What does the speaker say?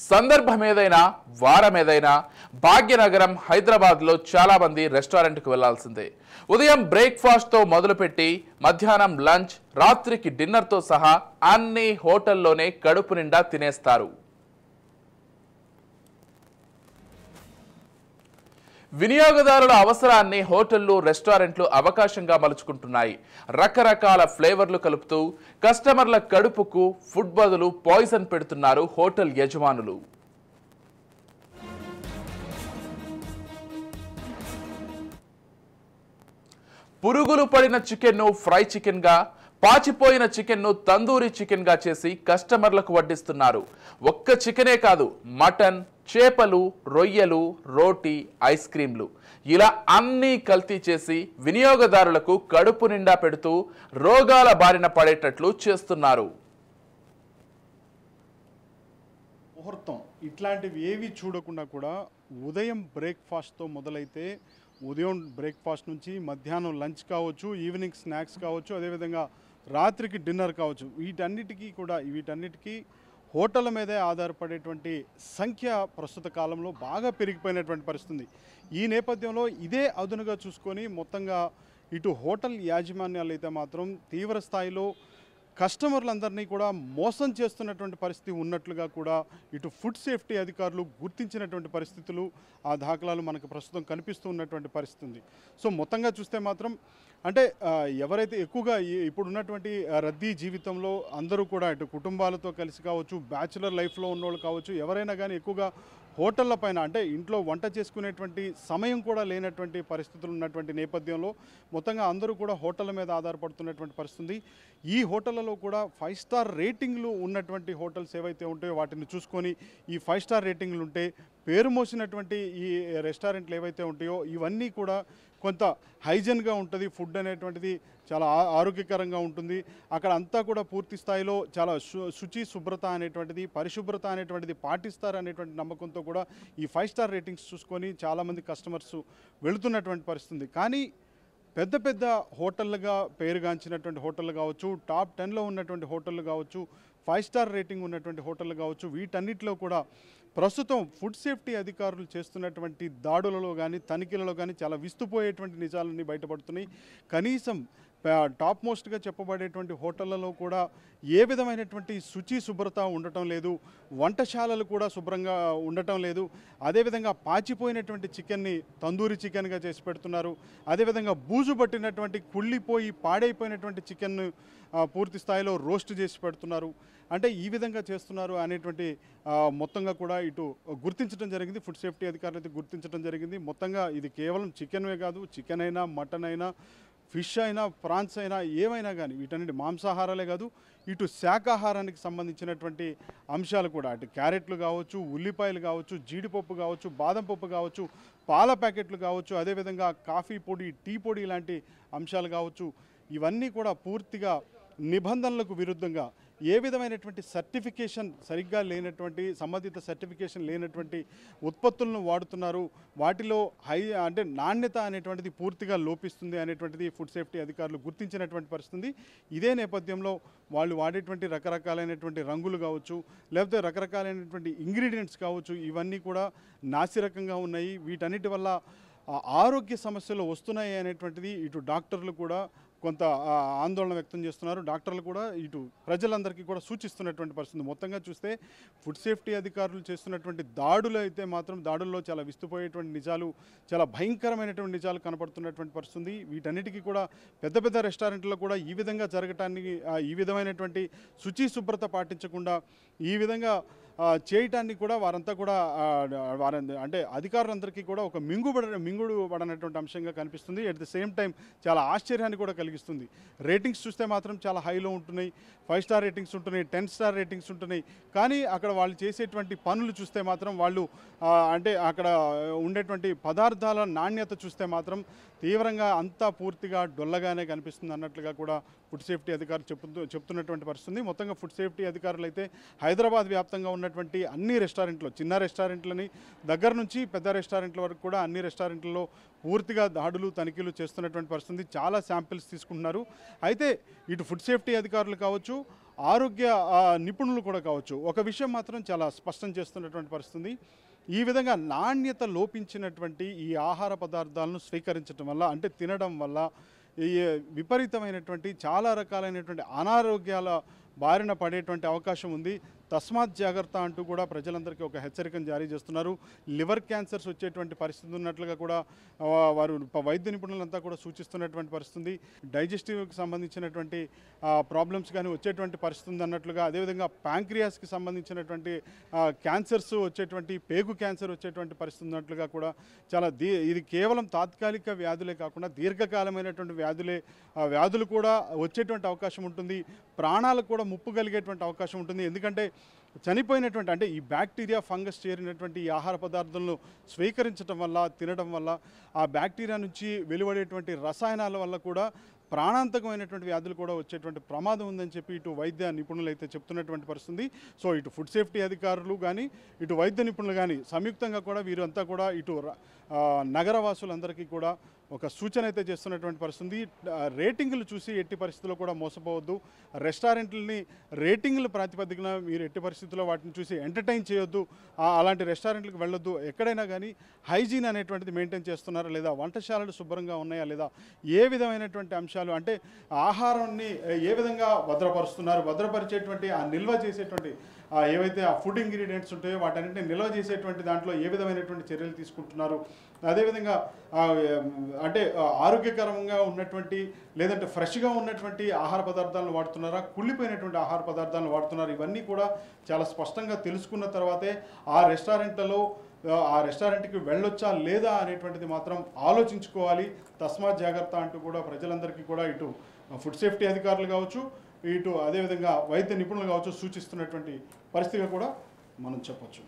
సందర్భమేదైనా వారమేదైనా భాగ్యనగరం హైదరాబాద్లో చాలా మంది రెస్టారెంట్కి వెళ్లాల్సిందే. ఉదయం బ్రేక్ఫాస్ట్తో మొదలుపెట్టి మధ్యాహ్నం లంచ్, రాత్రికి డిన్నర్తో సహా అన్ని హోటల్లోనే కడుపు నిండా తినేస్తారు. వినియోగదారుల అవసరాన్ని హోటళ్లు, రెస్టారెంట్లు అవకాశంగా మలుచుకుంటున్నాయి. రకరకాల ఫ్లేవర్లు కలుపుతూ కస్టమర్ల కడుపుకు ఫుడ్ బదులు పాయిజన్ పెడుతున్నారు హోటల్ యజమానులు. పురుగులు పడిన చికెన్ను ఫ్రై చికెన్గా, పాచిపోయిన చికెన్ను తందూరి చికెన్గా చేసి కస్టమర్లకు వడ్డిస్తున్నారు. ఒక్క చికెనే కాదు, మటన్, చేపలు, రొయ్యలు, రోటీ, ఐస్ క్రీంలు ఇలా అన్నీ కల్తీ చేసి వినియోగదారులకు కడుపు నిండా పెడుతూ రోగాల బారిన పడేటట్లు చేస్తున్నారు. ముహూర్తం ఇట్లాంటివి ఏవి చూడకుండా కూడా ఉదయం బ్రేక్ఫాస్ట్తో మొదలైతే ఉదయం బ్రేక్ఫాస్ట్ నుంచి మధ్యాహ్నం లంచ్ కావచ్చు, ఈవినింగ్ స్నాక్స్ కావచ్చు, అదేవిధంగా రాత్రికి డిన్నర్ కావచ్చు, వీటన్నిటికీ హోటళ్ళ మీదే ఆధారపడేటువంటి సంఖ్య ప్రస్తుత కాలంలో బాగా పెరిగిపోయినటువంటి పరిస్థితి. ఈ నేపథ్యంలో ఇదే అదునుగా చూసుకొని మొత్తంగా ఇటు హోటల్ యాజమాన్యాలు అయితే మాత్రం తీవ్ర స్థాయిలో కస్టమర్లందరినీ కూడా మోసం చేస్తున్నటువంటి పరిస్థితి ఉన్నట్లుగా కూడా ఇటు ఫుడ్ సేఫ్టీ అధికారులు గుర్తించినటువంటి పరిస్థితులు, ఆ దాఖలాలు మనకు ప్రస్తుతం కనిపిస్తూ ఉన్నటువంటి పరిస్థితి ఉంది. సో మొత్తంగా చూస్తే మాత్రం అంటే ఎవరైతే ఎక్కువగా ఇప్పుడున్నటువంటి రద్దీ జీవితంలో అందరూ కూడా ఇటు కుటుంబాలతో కలిసి కావచ్చు, బ్యాచులర్ లైఫ్లో ఉన్నోళ్ళు కావచ్చు, ఎవరైనా కానీ ఎక్కువగా హోటళ్ళ పైన అంటే ఇంట్లో వంట చేసుకునేటువంటి సమయం కూడా లేనటువంటి పరిస్థితులు ఉన్నటువంటి నేపథ్యంలో మొత్తంగా అందరూ కూడా హోటళ్ళ మీద ఆధారపడుతున్నటువంటి పరిస్థితి. ఈ హోటళ్ళలో కూడా 5 స్టార్ రేటింగ్లు ఉన్నటువంటి హోటల్స్ ఏవైతే ఉంటాయో వాటిని చూసుకొని ఈ 5 స్టార్ రేటింగ్లు ఉంటే పేరు మోసినటువంటి ఈ రెస్టారెంట్లు ఏవైతే ఉంటాయో ఇవన్నీ కూడా కొంత హైజెన్గా ఉంటుంది, ఫుడ్ అనేటువంటిది చాలా ఆరోగ్యకరంగా ఉంటుంది. అక్కడ అంతా కూడా పూర్తి స్థాయిలో చాలా శుచి, శుభ్రత అనేటువంటిది, పరిశుభ్రత అనేటువంటిది పాటిస్తారనేటువంటి నమ్మకంతో కూడా ఈ 5 స్టార్ రేటింగ్స్ చూసుకొని చాలామంది కస్టమర్స్ వెళుతున్నటువంటి పరిస్థితి. కానీ పెద్ద పెద్ద హోటళ్ళుగా పేరుగాంచినటువంటి హోటళ్ళు కావచ్చు, టాప్ 10లో ఉన్నటువంటి హోటళ్ళు కావచ్చు, 5 స్టార్ రేటింగ్ ఉన్నటువంటి హోటళ్ళు కావచ్చు, వీటన్నిటిలో కూడా ప్రస్తుతం ఫుడ్ సేఫ్టీ అధికారులు చేస్తున్నటువంటి దాడులలో కానీ తనిఖీలలో కానీ చాలా విస్తుపోయేటువంటి నిజాలన్నీ బయటపడుతున్నాయి. కనీసం టాప్ మోస్ట్గా చెప్పబడేటువంటి హోటళ్లలో కూడా ఏ విధమైనటువంటి శుచి శుభ్రత ఉండటం లేదు, వంటశాలలు కూడా శుభ్రంగా ఉండటం లేదు. అదేవిధంగా పాచిపోయినటువంటి చికెన్ని తందూరి చికెన్గా చేసి పెడుతున్నారు. అదేవిధంగా బూజు పట్టినటువంటి కుళ్ళిపోయి పాడైపోయినటువంటి చికెన్ను పూర్తి స్థాయిలో రోస్ట్ చేసి పెడుతున్నారు. అంటే ఈ విధంగా చేస్తున్నారు అనేటువంటి మొత్తంగా కూడా ఇటు గుర్తించడం జరిగింది. ఫుడ్ సేఫ్టీ అధికారులు అయితే గుర్తించడం జరిగింది. మొత్తంగా ఇది కేవలం చికెన్వే కాదు, చికెన్ అయినా, మటన్ అయినా, ఫిష్ అయినా, ప్రాన్స్ అయినా, ఏమైనా కానీ వీటన్నిటి మాంసాహారాలే కాదు, ఇటు శాకాహారానికి సంబంధించినటువంటి అంశాలు కూడా అటు క్యారెట్లు కావచ్చు, ఉల్లిపాయలు కావచ్చు, జీడిపప్పు కావచ్చు, బాదం పప్పు కావచ్చు, పాల ప్యాకెట్లు కావచ్చు, అదేవిధంగా కాఫీ పొడి, టీ పొడి లాంటి అంశాలు కావచ్చు, ఇవన్నీ కూడా పూర్తిగా నిబంధనలకు విరుద్ధంగా ఏ విధమైనటువంటి సర్టిఫికేషన్ సరిగ్గా లేనటువంటి, సంబంధిత సర్టిఫికేషన్ లేనటువంటి ఉత్పత్తులను వాడుతున్నారు. వాటిలో అంటే నాణ్యత అనేటువంటిది పూర్తిగా లోపిస్తుంది అనేటువంటిది ఫుడ్ సేఫ్టీ అధికారులు గుర్తించినటువంటి పరిస్థితి. ఇదే నేపథ్యంలో వాళ్ళు వాడేటువంటి రకరకాలైనటువంటి రంగులు కావచ్చు, లేకపోతే రకరకాలైనటువంటి ఇంగ్రీడియంట్స్ కావచ్చు, ఇవన్నీ కూడా నాసిరకంగా ఉన్నాయి. వీటన్నిటి వల్ల ఆరోగ్య సమస్యలు వస్తున్నాయి అనేటువంటిది ఇటు డాక్టర్లు కూడా కొంత ఆందోళన వ్యక్తం చేస్తున్నారు. డాక్టర్లు కూడా ఇటు ప్రజలందరికీ కూడా సూచిస్తున్నటువంటి పరిస్థితి. మొత్తంగా చూస్తే ఫుడ్ సేఫ్టీ అధికారులు చేస్తున్నటువంటి దాడులు అయితే మాత్రం దాడుల్లో చాలా విస్తుపోయేటువంటి నిజాలు, చాలా భయంకరమైనటువంటి నిజాలు కనపడుతున్నటువంటి పరిస్థితి. వీటన్నిటికీ కూడా పెద్ద పెద్ద రెస్టారెంట్లో కూడా ఈ విధంగా జరగటానికి, ఈ విధమైనటువంటి శుచి శుభ్రత పాటించకుండా ఈ విధంగా చేయటాన్ని కూడా వారంతా కూడా అంటే అధికారులందరికీ కూడా ఒక మింగుడు పడనటువంటి అంశంగా కనిపిస్తుంది. అట్ ది సేమ్ టైం చాలా ఆశ్చర్యాన్ని కూడా కలిగిస్తుంది. రేటింగ్స్ చూస్తే మాత్రం చాలా హైలో ఉంటున్నాయి, 5 స్టార్ రేటింగ్స్ ఉంటున్నాయి, 10 స్టార్ రేటింగ్స్ ఉంటున్నాయి. కానీ అక్కడ వాళ్ళు చేసేటువంటి పనులు చూస్తే మాత్రం వాళ్ళు అంటే అక్కడ ఉండేటువంటి పదార్థాల నాణ్యత చూస్తే మాత్రం తీవ్రంగా అంతా పూర్తిగా డొల్లగానే కనిపిస్తుంది అన్నట్లుగా కూడా ఫుడ్ సేఫ్టీ అధికారులు చెప్తున్నటువంటి పరిస్థితి. మొత్తంగా ఫుడ్ సేఫ్టీ అధికారులు అయితే హైదరాబాద్ వ్యాప్తంగా ఉన్నటువంటి అన్ని రెస్టారెంట్లు, చిన్న రెస్టారెంట్లని దగ్గర నుంచి పెద్ద రెస్టారెంట్ల వరకు కూడా అన్ని రెస్టారెంట్లలో పూర్తిగా దాడులు తనిఖీలు చేస్తున్నటువంటి పరిస్థితి. చాలా శాంపిల్స్ తీసుకుంటున్నారు. అయితే ఇటు ఫుడ్ సేఫ్టీ అధికారులు కావచ్చు, ఆరోగ్య నిపుణులు కూడా కావచ్చు, ఒక విషయం మాత్రం చాలా స్పష్టం చేస్తున్నటువంటి పరిస్థితి. ఈ విధంగా నాణ్యత లోపించినటువంటి ఈ ఆహార పదార్థాలను స్వీకరించడం వల్ల, అంటే తినడం వల్ల ఈ విపరీతమైనటువంటి చాలా రకాలైనటువంటి అనారోగ్యాల బారిన పడేటువంటి అవకాశం ఉంది. తస్మాత్ జాగ్రత్త అంటూ కూడా ప్రజలందరికీ ఒక హెచ్చరికను జారీ చేస్తున్నారు. లివర్ క్యాన్సర్స్ వచ్చేటువంటి పరిస్థితి ఉన్నట్లుగా కూడా వారు వైద్య నిపుణులంతా కూడా సూచిస్తున్నటువంటి పరిస్థితి. డైజెస్టివ్కి సంబంధించినటువంటి ప్రాబ్లమ్స్ కానీ వచ్చేటువంటి పరిస్థితి ఉంది అన్నట్లుగా, అదేవిధంగా ప్యాంక్రియాస్కి సంబంధించినటువంటి క్యాన్సర్స్ వచ్చేటువంటి, పేగు క్యాన్సర్ వచ్చేటువంటి పరిస్థితి ఉన్నట్లుగా కూడా చాలా ఇది కేవలం తాత్కాలిక వ్యాధులే కాకుండా దీర్ఘకాలమైనటువంటి వ్యాధులు కూడా వచ్చేటువంటి అవకాశం ఉంటుంది. ప్రాణాలకు కూడా ముప్పు కలిగేటువంటి అవకాశం ఉంటుంది. ఎందుకంటే చనిపోయినటువంటి, అంటే ఈ బ్యాక్టీరియా ఫంగస్ చేరినటువంటి ఈ ఆహార పదార్థాలను స్వీకరించడం వల్ల, తినడం వల్ల ఆ బ్యాక్టీరియా నుంచి వెలువడేటువంటి రసాయనాల వల్ల కూడా ప్రాణాంతకమైనటువంటి వ్యాధులు కూడా వచ్చేటువంటి ప్రమాదం ఉందని చెప్పి ఇటు వైద్య నిపుణులు అయితే చెప్తున్నటువంటి పరిస్థితి. సో ఇటు ఫుడ్ సేఫ్టీ అధికారులు కానీ, ఇటు వైద్య నిపుణులు కానీ సంయుక్తంగా కూడా వీరంతా కూడా ఇటు నగరవాసులందరికీ కూడా ఒక సూచన అయితే చేస్తున్నటువంటి పరిస్థితి. రేటింగులు చూసి ఎట్టి పరిస్థితుల్లో కూడా మోసపోవద్దు. రెస్టారెంట్లని రేటింగుల ప్రాతిపదికన మీరు ఎట్టి పరిస్థితుల్లో వాటిని చూసి ఎంటర్టైన్ చేయొద్దు. అలాంటి రెస్టారెంట్లకు వెళ్ళొద్దు. ఎక్కడైనా కానీ హైజీన్ అనేటువంటిది మెయింటైన్ చేస్తున్నారా లేదా, వంటశాలలు శుభ్రంగా ఉన్నాయా లేదా, ఏ విధమైనటువంటి అంశాలు, అంటే ఆహారాన్ని ఏ విధంగా భద్రపరుస్తున్నారు, భద్రపరిచేటువంటి ఆ నిల్వ చేసేటువంటి ఏవైతే ఆ ఫుడ్ ఇంగ్రీడియంట్స్ ఉంటాయో వాటన్నింటినీ నిల్వ చేసేటువంటి దాంట్లో ఏ విధమైనటువంటి చర్యలు తీసుకుంటున్నారు, అదేవిధంగా అంటే ఆరోగ్యకరంగా ఉన్నటువంటి లేదంటే ఫ్రెష్గా ఉన్నటువంటి ఆహార పదార్థాలను వాడుతున్నారా, కుళ్ళిపోయినటువంటి ఆహార పదార్థాలను వాడుతున్నారు, ఇవన్నీ కూడా చాలా స్పష్టంగా తెలుసుకున్న తర్వాతే ఆ రెస్టారెంట్కి వెళ్ళొచ్చా లేదా అనేటువంటిది మాత్రం ఆలోచించుకోవాలి. తస్మాత్ జాగ్రత్త అంటూ కూడా ప్రజలందరికీ కూడా ఇటు ఫుడ్ సేఫ్టీ అధికారులు కావచ్చు, ఇటు అదేవిధంగా వైద్య నిపుణులు కావచ్చు సూచిస్తున్నటువంటి పరిస్థితిగా కూడా మనం చెప్పొచ్చు.